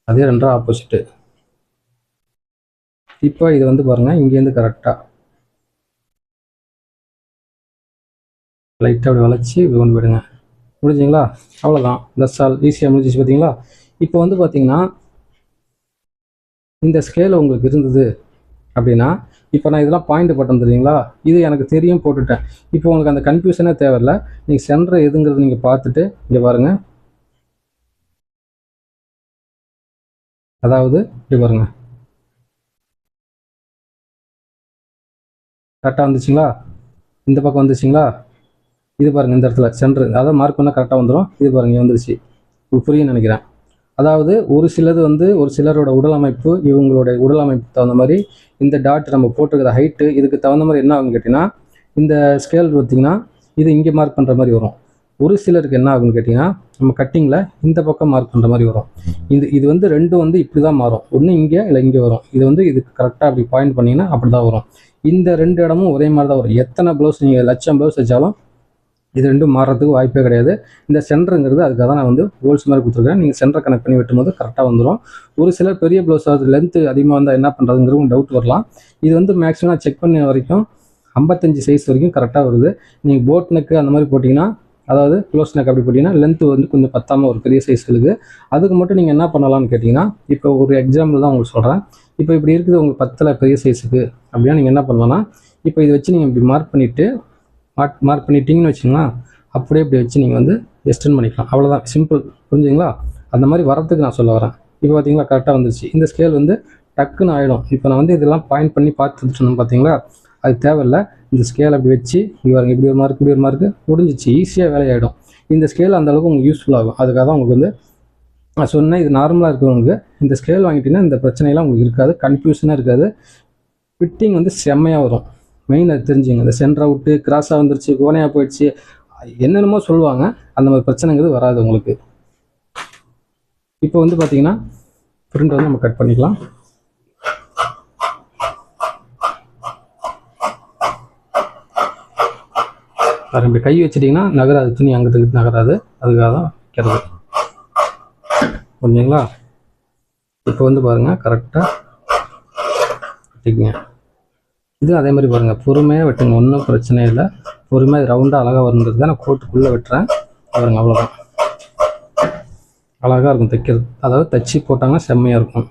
Speaker 1: அதே 2 ஆப்போசிட்டு. இப்போ இது வந்து பாருங்கள், இங்கேருந்து கரெக்டாக லைட்டாக அப்படி வளைச்சி இப்படி கொண்டு போயிடுங்க. முடிஞ்சுங்களா? அவ்வளோதான், தட்ஸ் ஆல், ஈஸியாக முடிஞ்சிச்சு பார்த்தீங்களா. இப்போ வந்து பார்த்தீங்கன்னா இந்த ஸ்கேல் உங்களுக்கு இருந்தது அப்படின்னா, இப்போ நான் இதெல்லாம் பாயிண்ட் பட்டன் தெரியுங்களா, இது எனக்கு தெரியும் போட்டுட்டேன். இப்போ உங்களுக்கு அந்த கன்ஃபியூஷனே தேவையில்லை. நீங்கள் சென்டர் எதுங்கிறது நீங்கள் பார்த்துட்டு இங்கே பாருங்கள், அதாவது இப்படி பாருங்கள், கரெக்டாக வந்துச்சுங்களா, இந்த பக்கம் வந்துச்சுங்களா, இது பாருங்கள் இந்த இடத்துல சென்டர், அதாவது மார்க் பண்ணால் கரெக்டாக வந்துடும். இது பாருங்கள் வந்துருச்சு, புரியும்னு நினைக்கிறேன். அதாவது ஒரு சிலது வந்து ஒரு சிலரோட உடல் அமைப்பு, இவங்களுடைய உடல் அமைப்புக்கு தகுந்த மாதிரி இந்த டாட் நம்ம போட்டிருக்கிற ஹைட்டு இதுக்கு தகுந்த மாதிரி என்ன ஆகுன்னு கேட்டிங்கன்னா, இந்த ஸ்கேல் பார்த்திங்கன்னா இது இங்கே மார்க் பண்ணுற மாதிரி வரும். ஒரு சிலருக்கு என்ன ஆகுன்னு கேட்டிங்கன்னா, நம்ம கட்டிங்கில் இந்த பக்கம் மார்க் பண்ணுற மாதிரி வரும். இது வந்து ரெண்டும் வந்து இப்படி தான் மாறும், ஒன்று இங்கே இல்லை இங்கே வரும். இது வந்து இதுக்கு கரெக்டாக அப்படி பாயிண்ட் பண்ணிங்கன்னா அப்படி தான் வரும். இந்த 2 இடமும் ஒரே மாதிரி தான் வரும். எத்தனை ப்ளவுஸ் நீங்கள் லட்சம் ப்ளவுஸ் வச்சாலும் இது ரெண்டும் மாறுறதுக்கு வாய்ப்பே கிடையாது. இந்த சென்டருங்கிறது அதுக்காக தான் நான் வந்து ஹோல்ஸ் மாதிரி கொடுத்துருக்கேன். நீங்கள் சென்டரை கனெக்ட் பண்ணி வெட்டும்போது கரெக்டாக வந்துடும். ஒரு சிலர் பெரிய ப்ளவுஸ் அது லென்த்து அதிகமாக வந்தால் என்ன பண்ணுறதுங்கிறது டவுட் வரலாம். இது வந்து மேக்ஸிமம் நான் செக் பண்ண வரைக்கும் 55 சைஸ் வரைக்கும் கரெக்டாக வருது. நீங்கள் போட் நெக்கு அந்த மாதிரி போட்டிங்கன்னா, அதாவது க்ளோஸ் நெக் அப்படி போட்டிங்கன்னா லென்த்து வந்து கொஞ்சம் பத்தாமல் ஒரு பெரிய சைஸ்களுக்கு. அதுக்கு மட்டும் நீங்கள் என்ன பண்ணலாம்னு கேட்டிங்கன்னா, இப்போ ஒரு எக்ஸாம்பிள் தான் உங்களுக்கு சொல்கிறேன். இப்போ இப்படி இருக்குது உங்களுக்கு 10ல் பெரிய சைஸுக்கு அப்படின்னா நீங்கள் என்ன பண்ணலாம்னா, இப்போ இதை வச்சு நீங்கள் இப்படி மார்க் பண்ணிட்டீங்கன்னு வச்சுங்களேன், அப்படியே இப்படி வச்சு நீங்கள் வந்து எக்ஸ்டெண்ட் பண்ணிக்கலாம். அவ்வளோதான், சிம்பிள். புரிஞ்சுங்களா? அந்த மாதிரி வரத்துக்கு நான் சொல்ல வரேன். இப்போ பார்த்தீங்களா கரெக்டாக வந்துருச்சு. இந்த ஸ்கேல் வந்து டக்குன்னு ஆகிடும். இப்போ நான் வந்து இதெல்லாம் பாயிண்ட் பண்ணி பார்த்துட்டு சொன்னேன் பார்த்தீங்களா, அது தேவையில்லை. இந்த ஸ்கேல் அப்படி வச்சு இப்படி ஒரு மார்க்கு முடிஞ்சிச்சு, ஈஸியாக வேலையாகிடும். இந்த ஸ்கேல் அந்தளவுக்கு உங்களுக்கு யூஸ்ஃபுல் ஆகும். அதுக்காக தான் உங்களுக்கு வந்து நான் சொன்னேன், இது நார்மலாக இருக்கிறவங்களுக்கு இந்த ஸ்கேல் வாங்கிட்டீங்கன்னா இந்த பிரச்சனைலாம் உங்களுக்கு இருக்காது, கன்ஃபியூஷனாக இருக்காது, ஃபிட்டிங் வந்து செம்மையாக வரும். மெயின் அது தெரிஞ்சுங்க. இந்த சென்டர் அவுட்டு, கிராஸாக வந்துருச்சு, கோணையாக போயிடுச்சு, என்னென்னமோ சொல்லுவாங்க, அந்த மாதிரி பிரச்சனைங்கிறது வராது உங்களுக்கு. இப்போ வந்து பார்த்தீங்கன்னா பிரிண்ட் வந்து நம்ம கட் பண்ணிக்கலாம். இப்படி கை வச்சிட்டிங்கன்னா நகராது, துணி அங்கிட்டு நகராது, அதுக்காக தான் வைக்கிறது. புரிஞ்சுங்களா? இப்போ வந்து பாருங்கள் கரெக்டாக வெட்டிக்குங்க. இது அதே மாதிரி பாருங்கள், பொறுமையாக வெட்டுங்க, ஒன்றும் பிரச்சனை இல்லை. பொறுமையாக ரவுண்டாக அழகாக வருங்கிறது தான் நான் கோட்டுக்குள்ளே வெட்டுறேன் பாருங்கள், அவ்வளோதான். அழகாக இருக்கும் தைக்கிறது, அதாவது தைச்சி போட்டாங்கன்னா செம்மையாக இருக்கும்.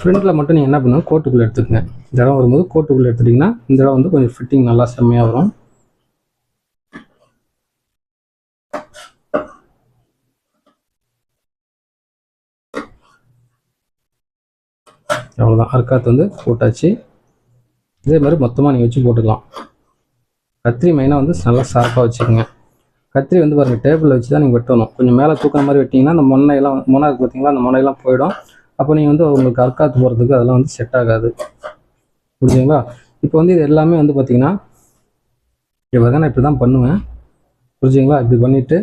Speaker 1: ஃப்ரண்ட்டில் மட்டும் நீங்கள் என்ன பண்ணுங்கள், கோட்டுக்குள்ளே எடுத்துக்கங்க. இந்த இடம் வரும்போது கோட்டுக்குள்ளே எடுத்துட்டிங்கன்னா இந்த இடம் வந்து கொஞ்சம் ஃபிட்டிங் நல்லா செம்மையாக வரும். அவ்வளோதான், அர்க்காத்து வந்து போட்டாச்சு. இதே மாதிரி மொத்தமாக நீங்கள் வச்சு போட்டுக்கலாம். கத்திரி மெயினாக வந்து நல்லா ஷார்ப்பாக வச்சுக்கோங்க. கத்திரி வந்து பாருங்கள் டேபிளில் வச்சு தான் நீங்கள் வெட்டணும். கொஞ்சம் மேலே தூக்கிற மாதிரி வெட்டிங்கன்னா அந்த மொனை இருக்குது பார்த்தீங்களா, அந்த மொனையெல்லாம் போயிடும். அப்போ நீங்கள் வந்து உங்களுக்கு அர்க்காத்து போகிறதுக்கு அதெல்லாம் வந்து செட் ஆகாது. புரிஞ்சுங்களா? இப்போ வந்து இது எல்லாமே வந்து பார்த்தீங்கன்னா இவ்வளோ நான் இப்படி தான் பண்ணுவேன். புரிஞ்சுங்களா? இப்படி பண்ணிவிட்டு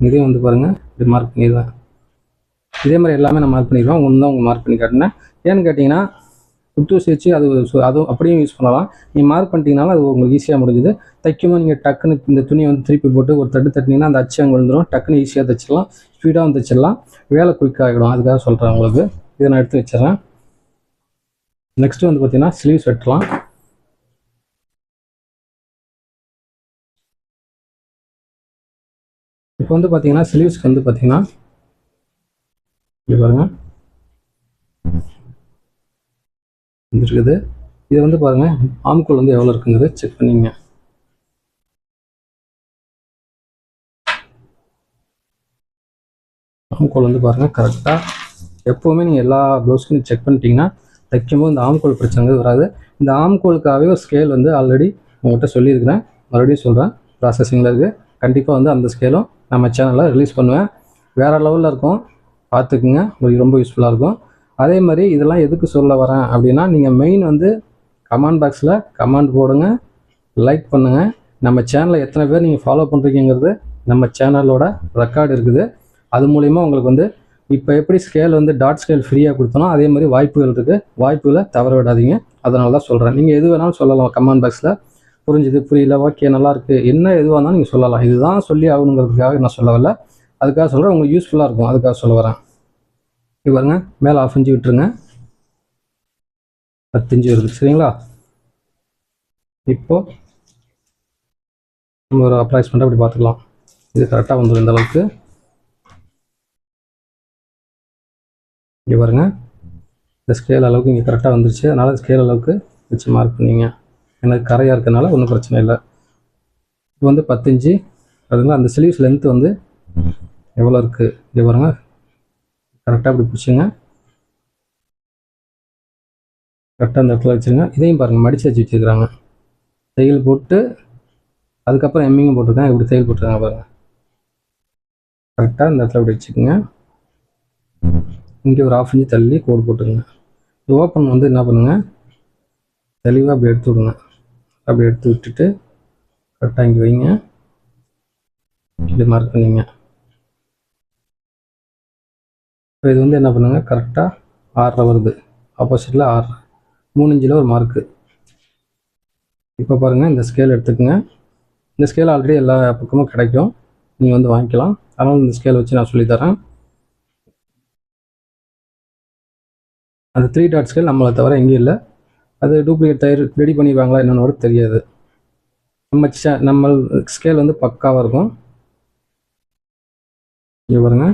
Speaker 1: இதையும் வந்து பாருங்கள் இப்படி மார்க் பண்ணிடுவேன். இதே மாதிரி எல்லாமே நான் மார்க் பண்ணிடுவேன். ஒன்று தான் உங்களுக்கு மார்க் பண்ணி காட்டினேன். ஏன்னு கேட்டிங்கன்னா குத்தூசி வச்சு அதுவும் அப்படியும் யூஸ் பண்ணலாம். நீங்கள் மார்க் பண்ணிட்டீங்கனாலும் அது உங்களுக்கு ஈஸியாக முடிஞ்சுது. தைக்கும்போது நீங்கள் டக்குன்னு இந்த துணியை வந்து திருப்பி போட்டு ஒரு தட்டினீங்கன்னா அந்த அச்சு அங்கே விழுந்துடும். டக்குன்னு ஈஸியாக தைச்சிடலாம், ஸ்பீடாகவும் தைச்சிடலாம், வேலை குயிக்காக ஆகிடும். அதுக்காக சொல்கிறேன் உங்களுக்கு. இதை நான் எடுத்து வச்சிடறேன். நெக்ஸ்ட்டு வந்து பார்த்தீங்கன்னா ஸ்லீவ்ஸ் வெட்டலாம். இப்போ வந்து பார்த்தீங்கன்னா ஸ்லீவ்ஸ்க்கு வந்து பார்த்தீங்கன்னா இங்கே பாருங்கள் இருக்குது. இது வந்து பாருங்கள் ஆம்கோல் வந்து எவ்வளோ இருக்குங்கிறது செக் பண்ணிங்க. ஆம்கோல் வந்து பாருங்கள் கரெக்டாக எப்போவுமே நீங்கள் எல்லா ப்ளவுஸ்க்கும் நீங்கள் செக் பண்ணிட்டீங்கன்னா தைக்கும்போது இந்த ஆம்கோல் பிரச்சனை வராது. இந்த ஆம்கோலுக்காகவே ஒரு ஸ்கேல் வந்து ஆல்ரெடி உங்கள்கிட்ட சொல்லியிருக்கிறேன், மறுபடியும் சொல்கிறேன், ப்ராசஸிங்கில் இருக்குது. கண்டிப்பாக வந்து அந்த ஸ்கேலும் நம்ம சேனலில் ரிலீஸ் பண்ணுவேன். வேறு லெவலில் இருக்கும், பார்த்துக்குங்க, உங்களுக்கு ரொம்ப யூஸ்ஃபுல்லாக இருக்கும். அதே மாதிரி இதெல்லாம் எதுக்கு சொல்ல வரேன் அப்படின்னா, நீங்கள் மெயின் வந்து கமெண்ட் பாக்ஸில் கமெண்ட் போடுங்க, லைக் பண்ணுங்கள். நம்ம சேனலை எத்தனை பேர் நீங்கள் ஃபாலோ பண்ணுறீங்கிறது நம்ம சேனலோட ரெக்கார்டு இருக்குது. அது மூலிமா உங்களுக்கு வந்து இப்போ எப்படி ஸ்கேல் வந்து டாட் ஸ்கேல் ஃப்ரீயாக கொடுத்தோம், அதே மாதிரி வாய்ப்புகள் இருக்குது. வாய்ப்புகளை தவற விடாதீங்க. அதனால தான் சொல்கிறேன். நீங்கள் எது வேணாலும் சொல்லலாம் கமெண்ட் பாக்ஸில். புரிஞ்சுது, புரியல, ஓகே, நல்லாயிருக்கு, என்ன எதுவாக இருந்தாலும் நீங்கள் சொல்லலாம். இதுதான் சொல்லி ஆகணுங்கிறதுக்காக நான் சொல்ல வரல, அதுக்காக சொல்கிறேன். உங்களுக்கு யூஸ்ஃபுல்லாக இருக்கும், அதுக்காக சொல்ல வரேன். இது பாருங்க, மேலே 1/2 இன்ச்சு விட்டுருங்க, 10 இன்ச்சு வருது. சரிங்களா? இப்போது நம்ம ஒரு அப்ராக்சிமேட்டாக அப்படி பார்த்துக்கலாம். இது கரெக்டாக வந்துடும் இந்த அளவுக்கு. இங்கே பாருங்கள், இந்த ஸ்கேல் அளவுக்கு இங்கே கரெக்டாக வந்துருச்சு. அதனால் ஸ்கேல் அளவுக்கு வச்சு மார்க் பண்ணிங்க. எனக்கு கரையாக இருக்கிறதுனால ஒன்றும் பிரச்சனை இல்லை. இப்போ வந்து 10 இன்ச்சு அதுங்களா. அந்த ஸ்லீவ்ஸ் லென்த்து வந்து எவ்வளோ இருக்குது இங்கே பாருங்கள், கரெக்டாக இப்படி பிடிச்சிங்க, கரெக்டாக அந்த இடத்துல வச்சுருங்க. இதையும் பாருங்கள் மடித்து வச்சுருக்கிறாங்க. தையல் போட்டு அதுக்கப்புறம் எம்மிங்கும் போட்டிருக்காங்க. இப்படி தையல் போட்டிருக்காங்க பாருங்கள். கரெக்டாக இந்த இடத்துல இப்படி வச்சுக்கோங்க. இங்கே ஒரு 1/2 இன்ச்சு தள்ளி கோடு போட்டுருங்க. ஓப்பன் வந்து என்ன பண்ணுங்கள், தெளிவாக அப்படி எடுத்து விடுங்க. அப்படி எடுத்து விட்டுட்டு கரெக்டாக இங்கே வைங்க, இப்படி மார்க் பண்ணிங்க. இப்போ இது வந்து என்ன பண்ணுங்கள், கரெக்டாக 6 வருது, ஆப்போசிட்டில் 6, 3 இன்ச்சில் ஒரு மார்க்கு. இப்போ பாருங்கள், இந்த ஸ்கேல் எடுத்துக்கோங்க. இந்த ஸ்கேல் ஆல்ரெடி எல்லா பக்கமும் கிடைக்கும், நீங்கள் வந்து வாங்கிக்கலாம். அதனால் இந்த ஸ்கேல் வச்சு நான் சொல்லித்தரேன். அந்த 3 டாட் ஸ்கேல் நம்மளை தவிர எங்கேயும் இல்லை. அது டூப்ளிகேட் தயார் ரெடி பண்ணிடுவாங்களா என்னென்னு கூட தெரியாது. நம்ம ஸ்கேல் வந்து பக்காவாக இருக்கும். இங்கே பாருங்க,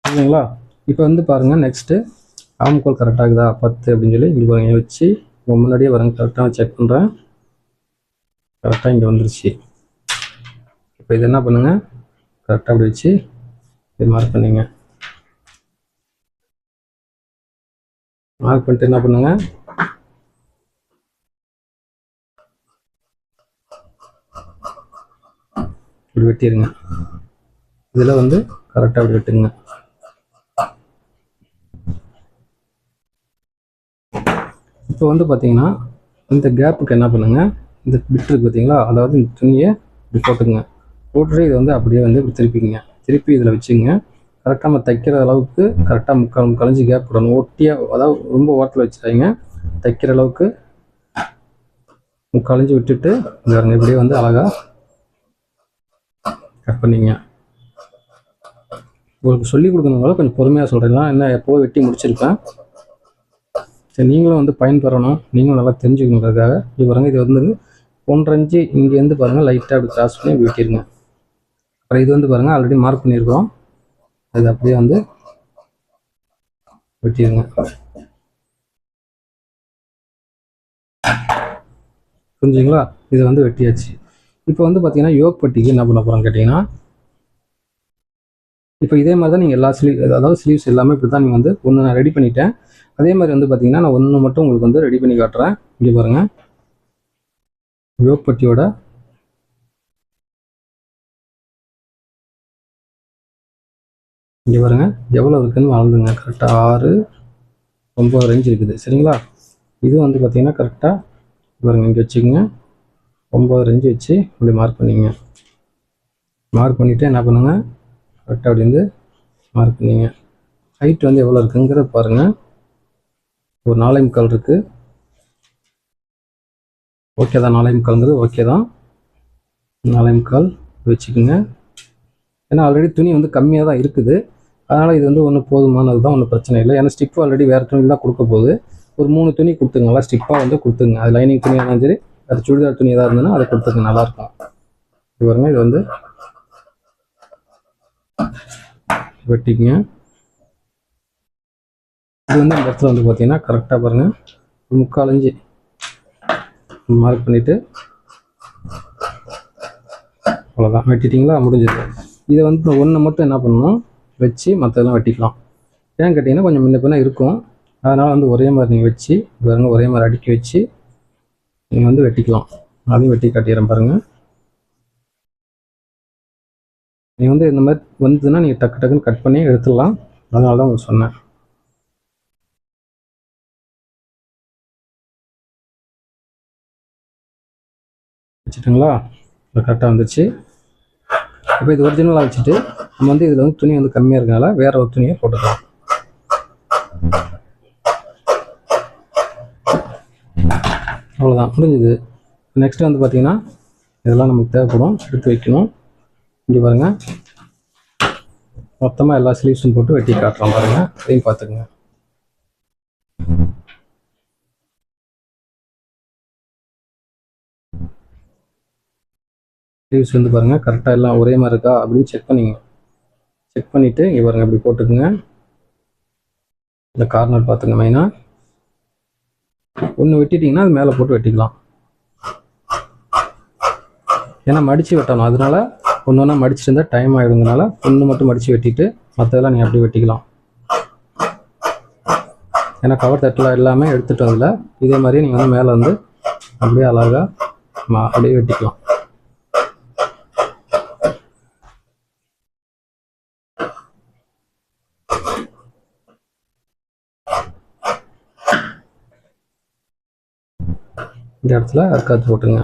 Speaker 1: சரிங்களா? இப்போ வந்து பாருங்கள், நெக்ஸ்ட்டு ஆம்கோல் கரெக்டாக இருக்குதா 10 அப்படின்னு சொல்லி இங்கே பாருங்க வச்சு முன்னாடியே வரங்க, கரெக்டாக செக் பண்ணுறேன். கரெக்டாக இங்கே வந்துருச்சு. இப்போ இது என்ன பண்ணுங்கள், கரெக்டாக அப்படி வச்சு இது மார்க் பண்ணிங்க. மார்க் பண்ணிட்டு என்ன பண்ணுங்க, இப்படி வெட்டிடுங்க. இதில் வந்து கரெக்டாக அப்படி வெட்டுங்க. இப்போ வந்து பார்த்தீங்கன்னா இந்த கேப்புக்கு என்ன பண்ணுங்கள், இந்த பிட் இருக்குது பார்த்தீங்களா, அதாவது இந்த துணியை இப்படி போட்டுங்க. போட்டுட்டு இதை வந்து அப்படியே வந்து இப்படி திருப்பிங்க. திருப்பி இதில் வச்சுங்க. கரெக்டாக நம்ம தைக்கிற அளவுக்கு கரெக்டாக முக்கால் இன்ச்சு கேப் விடணும். ஒட்டியாக, அதாவது ரொம்ப ஓரத்தில் வச்சுட்டாங்க. தைக்கிற அளவுக்கு 3/4 இன்ச்சு விட்டுட்டு இப்படியே வந்து அழகாக கட் பண்ணிங்க. உங்களுக்கு சொல்லிக் கொடுக்கணுங்களா கொஞ்சம் பொறுமையாக சொல்கிறேன், என்ன எப்போது வெட்டி முடிச்சிருப்பேன். சரி, நீங்களும் வந்து பயன்பெறணும், நீங்களும் நல்லா தெரிஞ்சுக்கணுங்கிறதுக்காக இது பாருங்கள். இது வந்து 1.5 இன்ச்சு இங்கேருந்து பாருங்கள் லைட்டாக அப்படி கிராஸ் பண்ணி வெட்டிடுங்க. அப்புறம் இது வந்து பாருங்கள் ஆல்ரெடி மார்க் பண்ணியிருக்கிறோம், அது அப்படியே வந்து வெட்டிடுங்க. புரிஞ்சுங்களா? இது வந்து வெட்டியாச்சு. இப்போ வந்து பார்த்தீங்கன்னா யோக் பட்டிக்கு என்ன பண்ண போகிறோம்னு கேட்டிங்கன்னா, இப்போ இதே மாதிரி தான் நீங்கள் எல்லா அதாவது ஸ்லீவ்ஸ் எல்லாமே இப்படி தான் நீங்கள் வந்து ஒன்று நான் ரெடி பண்ணிட்டேன். அதே மாதிரி வந்து பார்த்தீங்கன்னா நான் ஒன்று மட்டும் உங்களுக்கு வந்து ரெடி பண்ணி காட்டுறேன். இங்கே பாருங்கள், யோக் பட்டியோட இங்கே பாருங்கள் எவ்வளோ இருக்குதுன்னு வளர்ந்துங்க. கரெக்டாக 6, 9 ரேஞ்ச் இருக்குது. சரிங்களா? இது வந்து பார்த்தீங்கன்னா கரெக்டாக பாருங்கள், இங்கே வச்சுக்கோங்க, 9 ரேஞ்சு வச்சு இப்படி மார்க் பண்ணிங்க. மார்க் பண்ணிவிட்டு என்ன பண்ணுங்கள், கரெக்டாக அப்படி வந்து மார்க் பண்ணிங்க. ஹைட் வந்து எவ்வளோ இருக்குங்கிறத பாருங்கள். ஒரு 4.25 இருக்குது. ஓகே தான், 4.25ங்கிறது ஓகே தான். 4.25 வச்சுக்கோங்க. ஏன்னா ஆல்ரெடி துணி வந்து கம்மியாக தான் இருக்குது, அதனால் இது வந்து ஒன்றும் போதுமானது தான், ஒன்றும் பிரச்சனை இல்லை. ஏன்னா ஸ்டிப்பு ஆல்ரெடி வேறு துணி தான் கொடுக்க போகுது. ஒரு 3 துணி கொடுத்துங்க, நல்லா ஸ்டிப்பாக வந்து கொடுத்துங்க. அது லைனிங் துணியாக இருந்தாலும் சரி, அது சுடிதார் துணி எதாக இருந்ததுன்னா அதை கொடுத்துங்க, நல்லாயிருக்கும். இது பாருங்கள், இது வந்து வெட்டிக்குங்க. இது வந்து இந்த இடத்துல வந்து பார்த்தீங்கன்னா கரெக்டாக பாருங்கள், 3/4 இன்ச்சு மார்க் பண்ணிவிட்டு அவ்வளோதான், வெட்டிட்டிங்களா, முடிஞ்சது. இதை வந்து ஒன்று மட்டும் என்ன பண்ணணும் வச்சு மற்றதெல்லாம் வெட்டிக்கலாம். ஏன்னு கேட்டிங்கன்னா கொஞ்சம் முன்ன பின்ன இருக்கும், அதனால் வந்து ஒரே மாதிரி நீங்கள் வச்சு பாருங்கள், ஒரே மாதிரி அடுக்கி வச்சு நீங்கள் வந்து வெட்டிக்கலாம். அதையும் வெட்டி காட்டிடுறேன் பாருங்கள். நீங்கள் வந்து இந்த மாதிரி வந்ததுன்னா நீங்கள் டக்கு டக்குன்னு கட் பண்ணி எடுத்துடலாம், அதனால தான் உங்களுக்கு சொன்னேன். வச்சுட்டுங்களா, கரெக்டாக வந்துடுச்சு. இப்போ இது ஒரிஜினலாக வச்சுட்டு நம்ம வந்து இதில் வந்து துணி வந்து கம்மியாக இருக்கனால வேற ஒரு துணியை போட்டுக்கலாம். அவ்வளோதான், முடிஞ்சுது. நெக்ஸ்ட் வந்து பார்த்தீங்கன்னா இதெல்லாம் நமக்கு தேவைப்படும், எடுத்து வைக்கணும். இங்கே பாருங்கள், மொத்தமாக எல்லா ஸ்லீவ்ஸும் போட்டு வெட்டி காட்டுறோம் பாருங்கள், அதையும் பார்த்துக்குங்க. ஸ்லீவ்ஸ் வந்து பாருங்கள் கரெக்டாக எல்லாம் ஒரே மாதிரி இருக்கா அப்படின்னு செக் பண்ணிங்க. செக் பண்ணிவிட்டு இங்கே பாருங்கள் இப்படி போட்டுக்குங்க. இந்த கார்னர் பார்த்துங்க, மெயினாக ஒன்று வெட்டிட்டிங்கன்னா அது மேலே போட்டு வெட்டிக்கலாம். ஏன்னா மடித்து வெட்டணும், அதனால ஒன்று ஒன்றா மடிச்சுட்டு இருந்தால் டைம் ஆகிடுங்கனால ஒன்று மட்டும் மடித்து வெட்டிட்டு மற்றதெல்லாம் நீங்கள் அப்படியே வெட்டிக்கலாம். ஏன்னா கவர் தட்டில் எல்லாமே எடுத்துகிட்டு வரல, இதே மாதிரி நீங்கள் வந்து மேலே வந்து அப்படியே அழகாக அப்படியே வெட்டிக்கலாம். இந்த இடத்துல அர்க்காத்து போட்டுங்க.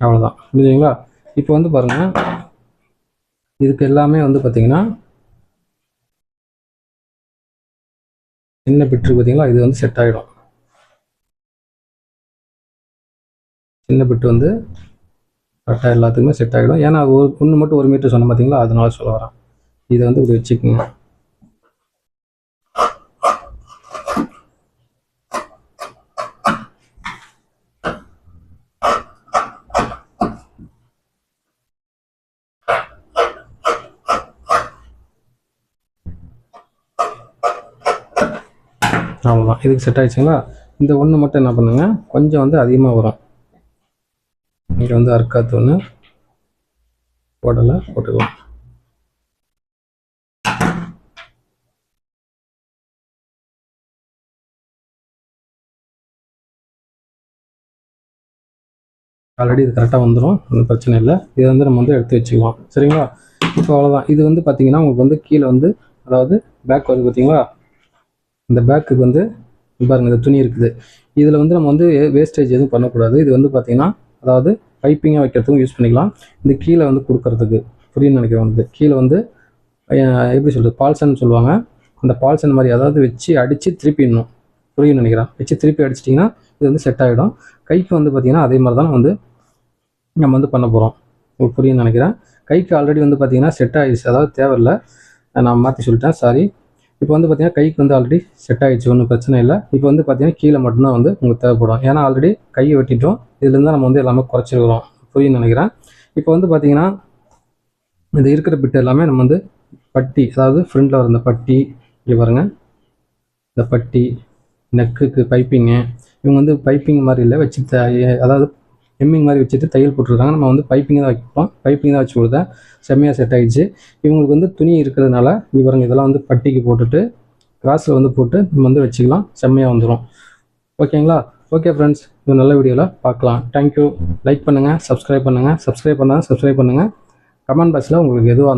Speaker 1: அவ்வளோதான், புரியுதுங்களா? இப்போ வந்து பாருங்கள், இதுக்கு எல்லாமே வந்து பார்த்தீங்கன்னா சின்ன பிட்டு பார்த்தீங்களா, இது வந்து செட் ஆகிடும். சின்ன பிட்டு வந்து கரெக்டாக எல்லாத்துக்குமே செட் ஆகிடும். ஏன்னா அது ஒன்று மட்டும் 1 மீட்டர் சொன்ன பார்த்தீங்களா, அதனால சொல்ல வரேன். இதை வந்து இப்படி வச்சுக்கோங்க. அவ்வளோதான், இதுக்கு செட் ஆகிடுச்சுங்களா? இந்த ஒன்று மட்டும் என்ன பண்ணுங்க, கொஞ்சம் வந்து அதிகமாக வரும். இங்கே வந்து அர்க்காத்து ஒன்று போடலை, போட்டுக்கலாம். ஆல்ரெடி இது கரெக்டாக வந்துடும், ஒன்றும் பிரச்சனை இல்லை. இதை வந்து நம்ம வந்து எடுத்து வச்சுக்கலாம். சரிங்களா? இப்போ அவ்வளோதான். இது வந்து பார்த்தீங்கன்னா உங்களுக்கு வந்து கீழே வந்து அதாவது பேக் வருது பார்த்தீங்களா, இந்த பேக்குக்கு வந்து பாருங்கள் இந்த துணி இருக்குது. இதில் வந்து நம்ம வந்து வேஸ்டேஜ் எதுவும் பண்ணக்கூடாது. இது வந்து பார்த்தீங்கன்னா அதாவது பைப்பிங்காக வைக்கிறதுக்கும் யூஸ் பண்ணிக்கலாம். இந்த கீழே வந்து கொடுக்கறதுக்கு புரியுன்னு நினைக்கிறேன். வந்து கீழே வந்து எப்படி சொல்கிறது, பால்சன் சொல்லுவாங்க, அந்த பால்சன் மாதிரி அதாவது வச்சு அடித்து திருப்பிடணும், புரியுன்னு நினைக்கிறேன். வச்சு திருப்பி அடிச்சிட்டிங்கன்னா இது வந்து செட் ஆகிடும். கைக்கு வந்து பார்த்திங்கன்னா அதே மாதிரி தான் வந்து நம்ம வந்து பண்ண போகிறோம். உங்களுக்கு புரியுன்னு நினைக்கிறேன். கைக்கு ஆல்ரெடி வந்து பார்த்திங்கன்னா செட் ஆகிடுச்சு, அதாவது தேவையில்லை, நான் மாற்றி சொல்லிட்டேன், சாரி. இப்போ வந்து பார்த்தீங்கன்னா கைக்கு வந்து ஆல்ரெடி செட் ஆகிடுச்சு, ஒன்றும் பிரச்சனை இல்லை. இப்போ வந்து பார்த்தீங்கன்னா கீழே மட்டும்தான் வந்து உங்களுக்கு தேவைப்படும். ஏன்னா ஆல்ரெடி கையை வெட்டிட்டோம், இதுலேருந்து நம்ம வந்து எல்லாமே குறைச்சிருக்கிறோம். புரியுன்னு நினைக்கிறேன். இப்போ வந்து பார்த்தீங்கன்னா இது இருக்கிற பிட் எல்லாமே நம்ம வந்து பட்டி, அதாவது ஃப்ரண்டில் வர இந்த பட்டி, இங்கே பாருங்கள் இந்த பட்டி, நெக்குக்கு பைப்பிங்கு, இவங்க வந்து பைப்பிங் மாதிரி இல்லை வச்சு அதாவது எம்மிங் மாதிரி வச்சுட்டு தையல் போட்டுருக்காங்க. நம்ம வந்து பைப்பிங் தான் வைப்போம், பைப்பிங் தான் வச்சு கொடுத்தேன், செம்மையாக செட் ஆகிடுச்சு. இவங்களுக்கு வந்து துணி இருக்கிறதுனால இவங்க இதெல்லாம் வந்து பட்டிக்கு போட்டுட்டு கிராஸில் வந்து போட்டு நம்ம வந்து வச்சுக்கலாம், செம்மையாக வந்துடும். ஓகேங்களா? ஓகே ஃப்ரெண்ட்ஸ், இது நல்ல வீடியோவில் பார்க்கலாம். தேங்க்யூ. லைக் பண்ணுங்கள், சப்ஸ்கிரைப் பண்ணுங்கள், சப்ஸ்கிரைப் பண்ணுங்கள், கமெண்ட் பாக்ஸில் உங்களுக்கு எதுவாக